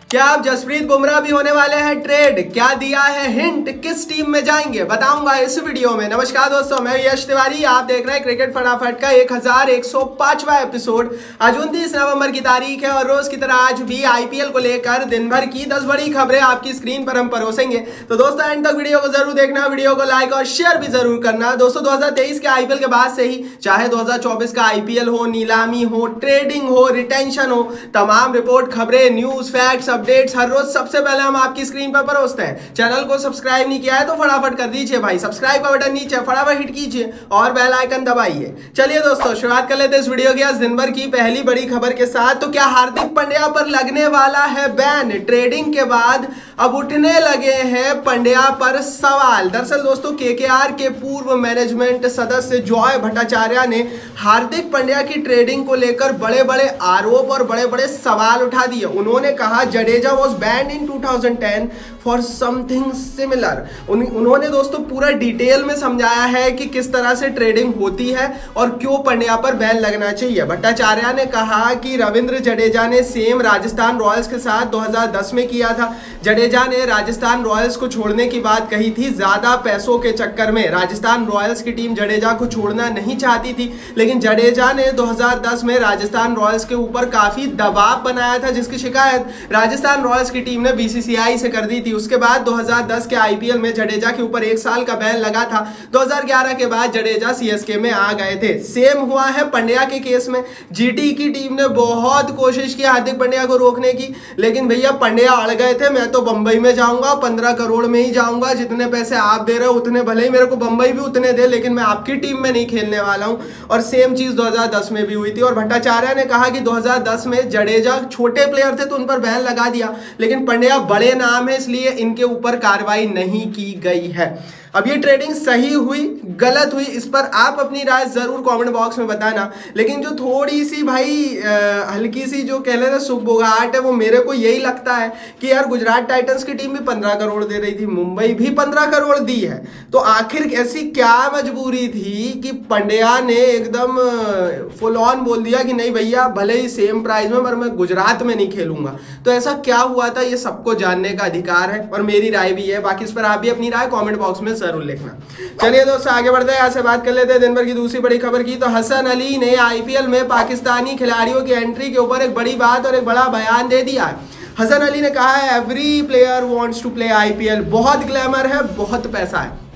क्या अब जसप्रीत बुमराह भी होने वाले हैं ट्रेड? क्या दिया है हिंट? किस टीम में जाएंगे बताऊंगा इस वीडियो में। नमस्कार दोस्तों, मैं यश तिवारी, आप देख रहे हैं क्रिकेट फटाफट का 1105वां एपिसोड। आज 29 नवंबर की तारीख है और रोज की तरह आज भी आईपीएल को लेकर दिन भर की 10 बड़ी खबरें आपकी स्क्रीन पर हम परोसेंगे। तो दोस्तों एंड तक वीडियो को जरूर देखना, वीडियो को लाइक और शेयर भी जरूर करना। दोस्तों 2023 के आईपीएल के बाद से ही चाहे 2024 का आईपीएल हो, नीलामी हो, ट्रेडिंग हो, रिटेंशन हो, तमाम रिपोर्ट, खबरें, न्यूज, फैक्ट्स, अपडेट्स हर रोज सबसे पहले हम आपकी स्क्रीन पर परोसते हैं। चैनल को सब्सक्राइब नहीं किया है तो फटाफट कर दीजिए भाई, सब्सक्राइब का बटन नीचे फटाफट हिट कीजिए और बेल आइकन दबाइए। चलिए दोस्तों शुरुआत कर लेते हैं इस वीडियो की आज दिन भर की पहली बड़ी खबर के साथ। तो क्या हार्दिक पांड्या पर लगने वाला है बैन? ट्रेडिंग के बाद अब उठने लगे हैं पांड्या पर सवाल। दरअसल दोस्तों केकेआर के पूर्व मैनेजमेंट सदस्य जॉय भट्टाचार्य ने हार्दिक पांड्या की ट्रेडिंग को लेकर बड़े बड़े आरोप और बड़े बड़े सवाल उठा दिए। उन्होंने कहा Jadeja was banned in 2010 for something similar। उन्होंने दोस्तों पूरा डिटेल में समझाया है कि किस तरह से ट्रेडिंग होती है और क्यों पांड्या पर बैन लगना चाहिए। भट्टाचार्य ने कहा कि रविंद्र जडेजा ने सेम राजस्थान रॉयल्स के साथ 2010 में किया था। जडेजा ने राजस्थान रॉयल्स को छोड़ने की बात कही थी। ज्यादा पैसों के चक्कर में राजस्थान रॉयल्स की टीम जडेजा को छोड़ना नहीं चाहती थी, लेकिन जडेजा ने 2010 में राजस्थान रॉयल्स के ऊपर काफी दबाव बनाया था, जिसकी शिकायत राजस्थान रॉयल्स की टीम ने बीसीसीआई से कर दी थी। उसके बाद 2010 के आईपीएल में जडेजा के ऊपर 1 साल का बैन लगा था। 2011 के बाद जडेजा सीएसके में आ गए थे। सेम हुआ है पांड्या के केस में। जीटी की टीम ने बहुत कोशिश की हार्दिक पांड्या को रोकने की, लेकिन भैया पांड्या अड़ गए थे। मैं तो बंबई में जाऊंगा, 15 करोड़ में ही जाऊंगा, जितने पैसे आप दे रहे हो उतने, भले ही मेरे को बंबई भी उतने दे, लेकिन मैं आपकी टीम में नहीं खेलने वाला हूं। और सेम चीज 2010 में भी हुई थी। और भट्टाचार्य ने कहा कि 2010 में जडेजा छोटे प्लेयर थे तो उन पर बैन लगा दिया, लेकिन पांड्या बड़े नाम है इसलिए इनके ऊपर कार्रवाई नहीं की गई है। अब ये ट्रेडिंग सही हुई गलत हुई इस पर आप अपनी राय जरूर कमेंट बॉक्स में बताना, लेकिन जो थोड़ी सी भाई हल्की सी जो कह लेते सुगबुगाहट है वो मेरे को यही लगता है कि यार गुजरात टाइटंस की टीम भी 15 करोड़ दे रही थी, मुंबई भी 15 करोड़ दी है, तो आखिर ऐसी क्या मजबूरी थी कि पांड्या ने एकदम फुल ऑन बोल दिया कि नहीं भैया भले ही सेम प्राइस में पर मैं गुजरात में नहीं खेलूंगा। तो ऐसा क्या हुआ था ये सबको जानने का अधिकार है और मेरी राय भी है। बाकी इस पर आप भी अपनी राय कमेंट बॉक्स में जरूर लिखना। चलिए दोस्तों आगे बढ़ते हैं, यहाँ से बात कर लेते हैं दिन भर की दूसरी बड़ी खबर की। तो हसन अली ने आईपीएल में पाकिस्तानी खिलाड़ियों की एंट्री के ऊपर एक बड़ी बात और एक बड़ा बयान दे दिया है। हसन अली ने कहा है every player wants to play IPL, बहुत ग्लैमर है, बहुत पैसा है।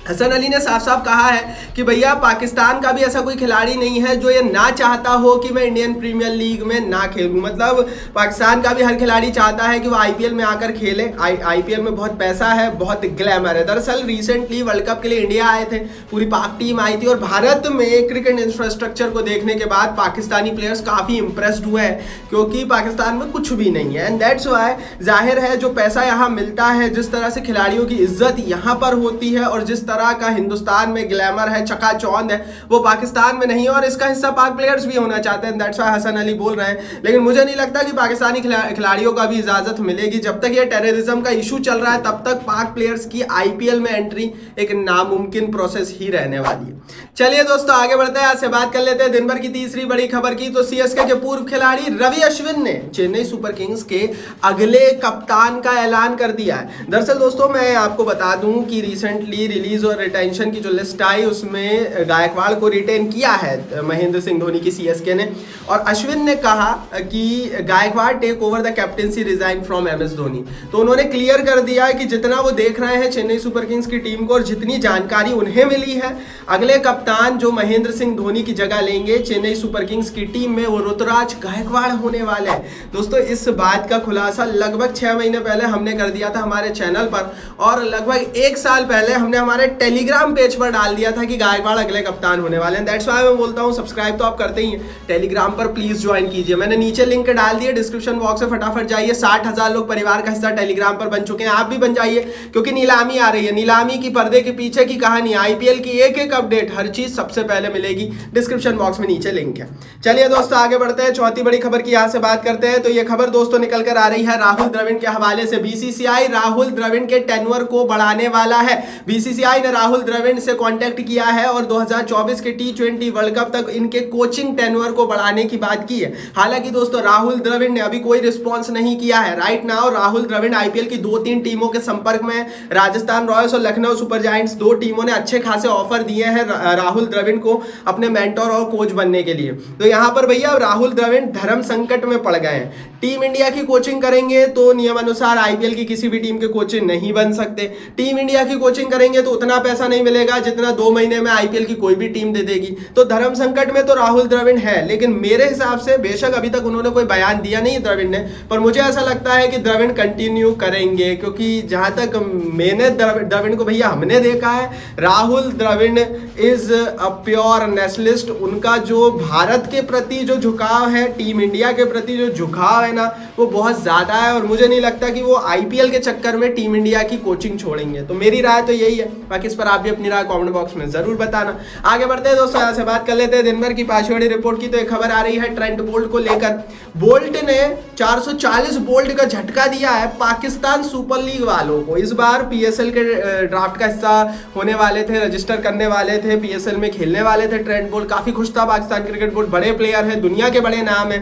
हसन अली ने साफ साफ कहा है कि भैया पाकिस्तान का भी ऐसा कोई खिलाड़ी नहीं है जो ये ना चाहता हो कि मैं इंडियन प्रीमियर लीग में ना खेलूं। मतलब पाकिस्तान का भी हर खिलाड़ी चाहता है कि वो आईपीएल में आकर खेले। आईपीएल में बहुत पैसा है, बहुत ग्लैमर है। दरअसल रिसेंटली वर्ल्ड कप के लिए इंडिया आए थे, पूरी पाक टीम आई थी और भारत में क्रिकेट इंफ्रास्ट्रक्चर को देखने के बाद पाकिस्तानी प्लेयर्स काफ़ी इंप्रेस्ड हुए हैं, क्योंकि पाकिस्तान में कुछ भी नहीं है। एंड दैट्स वाई जाहिर है जो पैसा यहाँ मिलता है, जिस तरह से खिलाड़ियों की इज्जत यहाँ पर होती है और जिस तरह का हिंदुस्तान में ग्लैमर है, चकाचौंध है, वो पाकिस्तान में नहीं है और इसका हिस्सा पाक प्लेयर्स भी होना चाहते हैं। दैट्स व्हाई हसन अली बोल रहे हैं। लेकिन मुझे नहीं लगता कि पाकिस्तानी खिलाड़ियों को भी इजाजत मिलेगी। जब तक ये टेररिज्म का इशू चल रहा है तब तक पाक प्लेयर्स की आईपीएल में एंट्री एक नामुमकिन प्रोसेस ही रहने वाली है। चलिए दोस्तों आगे बढ़ते हैं, आज से बात कर लेते हैं दिन भर की तीसरी बड़ी खबर की। तो सीएसके के पूर्व खिलाड़ी रवि अश्विन ने चेन्नई सुपर किंग्स के अगले कप्तान का ऐलान कर दिया है। दरअसल दोस्तों मैं आपको बता दूं कि रिसेंटली रिलीज और रिटेंशन की जो लिस्ट आई उसमें गायकवाड़ को रिटेन किया है महेंद्र सिंह धोनी की सीएसके ने, और अश्विन ने कहा कि Gaikwad take over the captaincy resign from MS Dhoni. तो उन्होंने क्लियर कर दिया है कि जितना वो देख रहे हैं चेन्नई सुपर किंग्स की टीम को और जितनी जानकारी उन्हें मिली है, अगले कप्तान जो महेंद्र सिंह धोनी की जगह लेंगे चेन्नई सुपर किंग्स की टीम में वो ऋतुराज गायकवाड़ होने वाले हैं। दोस्तों इस बात का खुलासा लगभग 6 महीने पहले हमने कर दिया था हमारे चैनल पर, और लगभग 1 साल पहले हमने हमारे टेलीग्राम पेज पर डाल दिया था कि गायकवाड़ अगले कप्तान होने वाले हैं। दैट्स व्हाई मैं बोलता हूं सब्सक्राइब तो आप करते ही हैं, टेलीग्राम पर प्लीज ज्वाइन कीजिए। मैंने नीचे लिंक डाल दिया डिस्क्रिप्शन बॉक्स में, फटाफट जाइए। 60,000 लोग परिवार का हिस्सा टेलीग्राम पर बन चुके हैं, आप भी बन जाइए, क्योंकि नीलामी आ रही है। नीलामी की पर्दे के पीछे की कहानी, आईपीएल की एक एक अपडेट, हर चीज सबसे पहले मिलेगी। डिस्क्रिप्शन बॉक्स में नीचे लिंक है। चलिए दोस्तों आगे बढ़ते हैं, चौथी बड़ी खबर की यहां से बात करते हैं। तो ये खबर दोस्तों निकल कर आ रही है राहुल द्रविड़ के हवाले से। बीसीसीआई राहुल द्रविड़ के टेन्योर को बढ़ाने वाला है। बीसीसीआई बीसीसीआई ने राहुल द्रविड़ से कांटेक्ट किया है और 2024 के T20 वर्ल्ड कप तक इनके कोचिंग टेन्योर को बढ़ाने की बात की है। हालांकि दोस्तों राहुल द्रविड़ ने अभी कोई रिस्पॉन्स नहीं किया है। Right now Rahul Dravid IPL की 2-3 टीमों के संपर्क में, राजस्थान रॉयल्स और लखनऊ सुपर जायंट्स, 2 टीमों ने अच्छे खासे ऑफर दिए हैं राहुल द्रविड़ को अपने मेंटोर और कोच बनने के लिए। तो यहाँ पर भैया राहुल द्रविड़ धर्म संकट में पड़ गए हैं। टीम इंडिया की कोचिंग करेंगे तो नियम अनुसार आईपीएल की किसी भी टीम के कोचिंग नहीं बन सकते। टीम इंडिया की कोचिंग करेंगे तो उतना पैसा नहीं मिलेगा जितना 2 महीने में आईपीएल की कोई भी टीम दे देगी। तो धर्म संकट में तो राहुल द्रविड़ है, लेकिन मेरे हिसाब से बेशक अभी तक उन्होंने कोई बयान दिया नहीं द्रविड़ ने, पर मुझे ऐसा लगता है कि द्रविड़ कंटिन्यू करेंगे, क्योंकि जहां तक मैंने द्रविड़ को भैया हमने देखा है, Rahul Dravid is a pure nationalist. उनका जो भारत के प्रति जो झुकाव है, टीम इंडिया के प्रति जो झुकाव है ना, वो बहुत ज्यादा है और मुझे नहीं लगता कि वो आईपीएल के चक्कर में टीम इंडिया की कोचिंग छोड़ेंगे। तो मेरी राय तो यही है, बाकी इस पर आप भी अपनी राय कमेंट बॉक्स में जरूर बताना। आगे बढ़ते हैं दोस्तों, यहाँ से बात कर लेते हैं दिन भर की 5 बड़ी रिपोर्ट की। तो एक खबर आ रही है ट्रेंट बोल्ट को लेकर। बोल्ट ने 440 बोल्ट का झटका दिया है पाकिस्तान सुपर लीग वालों को। इस बार पीएसएल के ड्राफ्ट का हिस्सा होने वाले थे, रजिस्टर करने वाले थे, पीएसएल में खेलने वाले थे। ट्रेंट बोल्ट काफी खुश था, पाकिस्तान क्रिकेट बोर्ड बड़े प्लेयर है, दुनिया के बड़े नाम है,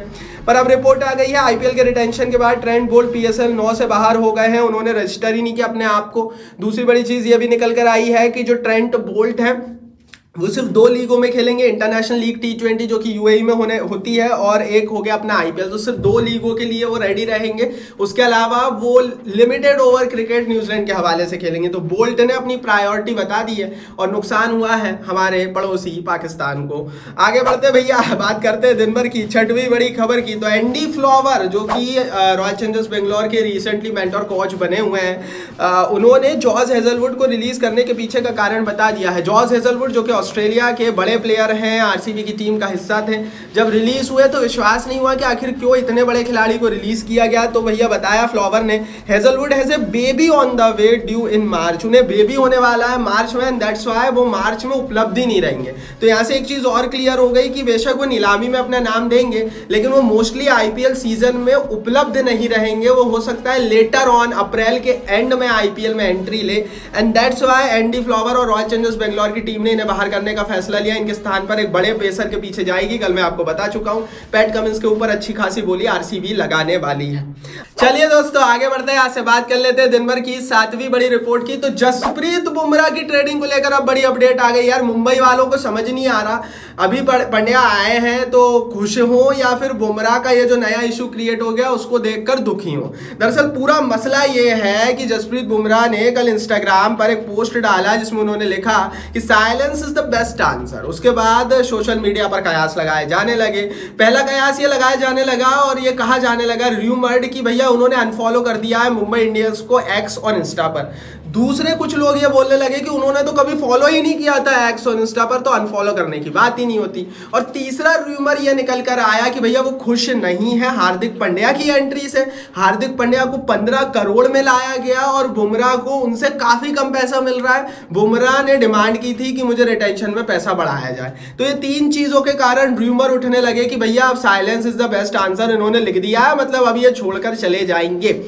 पर अब रिपोर्ट आ गई है आईपीएल के रिटेंशन के बाद ट्रेंट बोल्ट पीएसएल 9 से बाहर हो गए हैं। उन्होंने रजिस्टर ही नहीं किया अपने आप को। दूसरी बड़ी चीज ये भी निकल कर आई है कि जो ट्रेंट बोल्ट है वो सिर्फ 2 लीगों में खेलेंगे, इंटरनेशनल लीग T20 जो कि यूएई में होती है, और एक हो गया अपना आईपीएल। तो सिर्फ 2 लीगों के लिए वो रेडी रहेंगे। उसके अलावा वो लिमिटेड ओवर क्रिकेट न्यूजीलैंड के हवाले से खेलेंगे। तो बोल्ट ने अपनी प्रायोरिटी बता दी है और नुकसान हुआ है हमारे पड़ोसी पाकिस्तान को। आगे बढ़ते भैया, बात करते हैं दिन भर की 6वीं बड़ी खबर की। तो एंडी फ्लावर जो कि रॉयल चैलेंजर्स बेंगलोर के रिसेंटली मेंटर कोच बने हुए हैं, उन्होंने जॉस हेजलवुड को रिलीज करने के पीछे का कारण बता दिया है। जॉस हेजलवुड जो कि ऑस्ट्रेलिया के बड़े प्लेयर हैं, आरसीबी की टीम का हिस्सा थे, जब रिलीज हुए तो विश्वास नहीं हुआ कि आखिर क्यों इतने बड़े खिलाड़ी को रिलीज किया गया। तो भैया बताया फ्लावर ने, Hazlewood has a baby on the way due in March. उन्हें बेबी होने वाला है मार्च में, एंड दैट्स व्हाई वो मार्च में उपलब्ध ही नहीं रहेंगे। तो यहाँ से एक चीज और क्लियर हो गई कि बेशक वो नीलामी में अपना नाम देंगे, लेकिन वो मोस्टली आईपीएल सीजन में उपलब्ध नहीं रहेंगे। वो हो सकता है लेटर ऑन अप्रैल के एंड में आईपीएल में एंट्री ले, and that's why Andy flower और रॉयल चैलेंजर्स बेंगलोर की टीम ने इन्हें बाहर करने का फैसला लिया। इनके स्थान पर एक बड़े पेसर के पीछे जाएगी। कल मैं आपको बता चुका हूं, पैट कमिंस के ऊपर अच्छी खासी बोली आरसीबी लगाने वाली है। चलिए दोस्तों आगे बढ़ते हैं, यहाँ से बात कर लेते हैं दिन भर की 7वीं बड़ी रिपोर्ट की। तो जसप्रीत बुमराह की ट्रेडिंग को लेकर अब बड़ी अपडेट आ गई यार। मुंबई वालों को समझ नहीं आ रहा, अभी पंड्या आए हैं तो खुश हो या फिर बुमराह का ये जो नया इशू क्रिएट हो गया उसको देखकर दुखी हो। दरअसल पूरा मसला ये है कि जसप्रीत बुमराह ने कल इंस्टाग्राम पर एक पोस्ट डाला जिसमें उन्होंने लिखा कि silence is the best answer. उसके बाद सोशल मीडिया पर कयास लगाए जाने लगे। पहला कयास ये लगाया जाने लगा और ये कहा जाने लगा र्यूमर्ड कि भैया उन्होंने अनफॉलो कर दिया है मुंबई इंडियंस को एक्स और इंस्टा पर। दूसरे कुछ लोग ये बोलने लगे कि उन्होंने तो कभी फॉलो ही नहीं किया था एक्स और इंस्टा पर, तो अनफॉलो करने की बात ही नहीं होती। और तीसरा र्यूमर ये निकल कर आया कि भैया वो खुश नहीं है हार्दिक पांड्या की एंट्री से। हार्दिक पांड्या को 15 करोड़ में लाया गया और बुमराह को उनसे काफी कम पैसा मिल रहा है। बुमराह ने डिमांड की थी कि मुझे रिटेंशन में पैसा बढ़ाया जाए। तो ये 3 चीजों के कारण र्यूमर उठने लगे कि भैया अब silence is the best answer इन्होंने लिख दिया है, मतलब अब ये छोड़कर चले जाएंगे।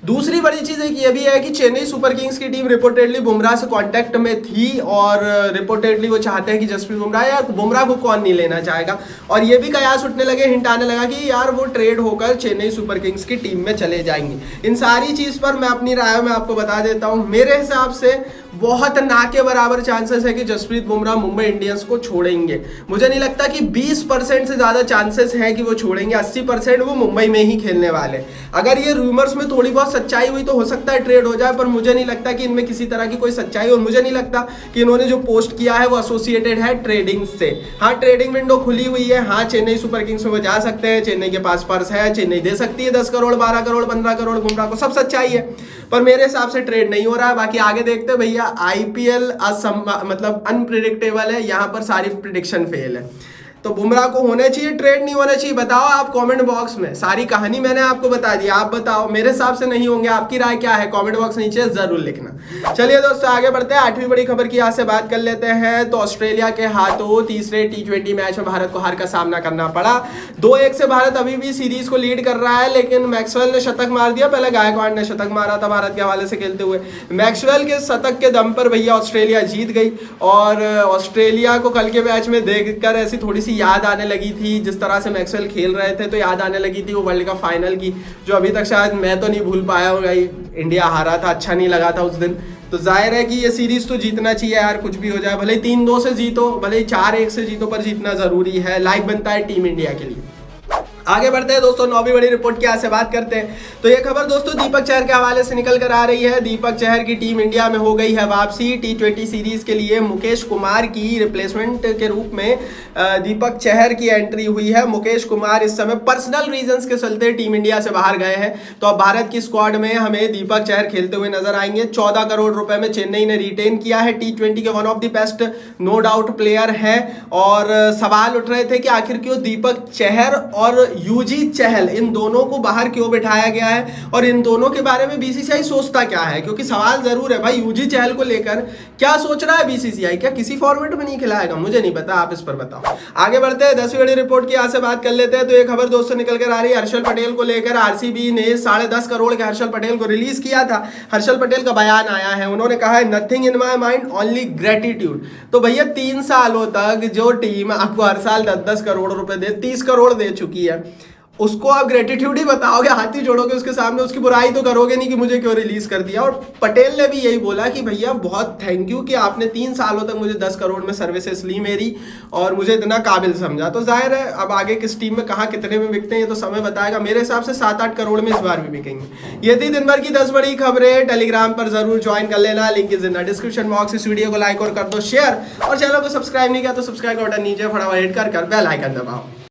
दूसरी बड़ी चीज एक ये भी है कि चेन्नई सुपर किंग्स की टीम रिपोर्टेडली बुमराह से कांटेक्ट में थी और रिपोर्टेडली वो चाहते हैं कि जसप्रीत बुमराह, या बुमराह को कौन नहीं लेना चाहेगा। और ये भी कयास उठने लगे, हिंट आने लगा कि यार वो ट्रेड होकर चेन्नई सुपर किंग्स की टीम में चले जाएंगे। इन सारी चीज पर मैं अपनी राय में आपको बता देता हूं, मेरे हिसाब से बहुत ना के बराबर चांसेस है कि जसप्रीत बुमराह मुंबई इंडियंस को छोड़ेंगे। मुझे नहीं लगता कि 20% से ज्यादा चांसेस है कि वो छोड़ेंगे, 80% वो मुंबई में ही खेलने वाले। अगर ये रूमर्स में थोड़ी बहुत सच्चाई हुई तो हो सकता है ट्रेड हो जाए, पर मुझे नहीं लगता कि इनमें किसी तरह की कोई सच्चाई, और मुझे नहीं लगता कि इन्होंने जो पोस्ट किया है वो एसोसिएटेड है ट्रेडिंग से। हाँ, ट्रेडिंग विंडो खुली हुई है, हाँ चेन्नई सुपर किंग्स में वो जा सकते हैं, चेन्नई के पास पर्स है, चेन्नई दे सकती है 10 करोड़ 12 करोड़ 15 करोड़ बुमराह को, सब सच्चाई है, पर मेरे हिसाब से ट्रेड नहीं हो रहा है। बाकी आगे देखते हैं भैया, आईपीएल मतलब अनप्रिडिक्टेबल है, यहाँ पर सारी प्रिडिक्शन फेल है। तो बुमराह को होना चाहिए ट्रेड, नहीं होना चाहिए? बताओ आप कमेंट बॉक्स में। सारी कहानी मैंने आपको बता दी, आप बताओ। मेरे हिसाब से नहीं होंगे, आपकी राय क्या है कमेंट बॉक्स नीचे जरूर लिखना। चलिए दोस्तों आगे बढ़ते हैं, 8वीं बड़ी खबर की यहाँ से बात कर लेते हैं। तो ऑस्ट्रेलिया के हाथों तीसरे T20 मैच में भारत को हार का सामना करना पड़ा। 2-1 से भारत अभी भी सीरीज को लीड कर रहा है, लेकिन मैक्सवेल ने शतक मार दिया। पहले गायकवाड़ ने शतक मारा था भारत के हवाले से खेलते हुए। मैक्सवेल के शतक के दम पर भैया ऑस्ट्रेलिया जीत गई। और ऑस्ट्रेलिया को कल के मैच में देखकर ऐसी थोड़ी सी याद आने लगी थी, जिस तरह से मैक्सवेल खेल रहे थे तो याद आने लगी थी वो वर्ल्ड कप फाइनल की, जो अभी तक शायद मैं तो नहीं भूल पाया हूँ। इंडिया हारा था, अच्छा नहीं लगा था उस दिन। तो जाहिर है कि ये सीरीज तो जीतना चाहिए यार, कुछ भी हो जाए, भले ही 3-2 से जीतो, भले ही 4-1 से जीतो, पर जीतना जरूरी है। लाइक बनता है टीम इंडिया के लिए। आगे बढ़ते हैं दोस्तों, 9वीं बड़ी रिपोर्ट की यहाँ से बात करते हैं। तो ये खबर दोस्तों दीपक चहर के हवाले से निकल कर आ रही है। दीपक चहर की टीम इंडिया में हो गई है वापसी। T20 सीरीज के लिए मुकेश कुमार की रिप्लेसमेंट के रूप में दीपक चहर की एंट्री हुई है। मुकेश कुमार इस समय पर्सनल रीजंस के चलते टीम इंडिया से बाहर गए हैं, तो अब भारत की स्क्वाड में हमें दीपक चहर खेलते हुए नजर आएंगे। 14 करोड़ रुपए में चेन्नई ने रिटेन किया है। T20 के one of the best no doubt player है। और सवाल उठ रहे थे कि आखिर क्यों दीपक चहर और युजवेंद्र चहल इन दोनों को बाहर क्यों बिठाया गया है, और इन दोनों के बारे में बीसीसीआई सोचता क्या है? क्योंकि सवाल जरूर है भाई, युजवेंद्र चहल को लेकर क्या सोच रहा है बीसीसीआई? क्या किसी फॉर्मेट में नहीं खिलाएगा? मुझे नहीं पता, आप इस पर बताओ। आगे बढ़ते हैं, 10वीं बड़ी रिपोर्ट की यहाँ से बात कर लेते हैं। तो एक खबर दोस्तों निकल कर आ रही है हर्षल पटेल को लेकर। आरसीबी ने 10.5 करोड़ के हर्षल पटेल को रिलीज किया था। हर्षल पटेल का बयान आया है, उन्होंने कहा है nothing in my mind only gratitude. तो भैया 3 सालों तक जो टीम आपको हर साल 10-10 करोड़ रुपए दे, 30 करोड़ दे चुकी है, उसको आप ग्रेटिट्यूड ही बताओगे, हाथी जोड़ोगे उसके सामने, उसकी बुराई तो करोगे नहीं कि मुझे क्यों रिलीज कर दिया। और पटेल ने भी यही बोला कि भैया बहुत थैंक यू कि आपने 3 सालों तक मुझे 10 करोड़ में सर्विसेज ली मेरी, और मुझे इतना काबिल समझा। तो जाहिर है अब आगे किस टीम में कहाँ कितने में बिकते हैं ये तो समय बताएगा। मेरे हिसाब से 7-8 करोड़ में इस बार भी बिकेंगे। ये थी दिन भर की 10 बड़ी खबरें। टेलीग्राम पर जरूर ज्वाइन कर लेना, link is in the description box. इस वीडियो को लाइक और कर दो शेयर, और चैनल को सब्सक्राइब नहीं किया तो सब्सक्राइब का बटन नीचे फटाफट हिट कर बेल आइकन दबाओ।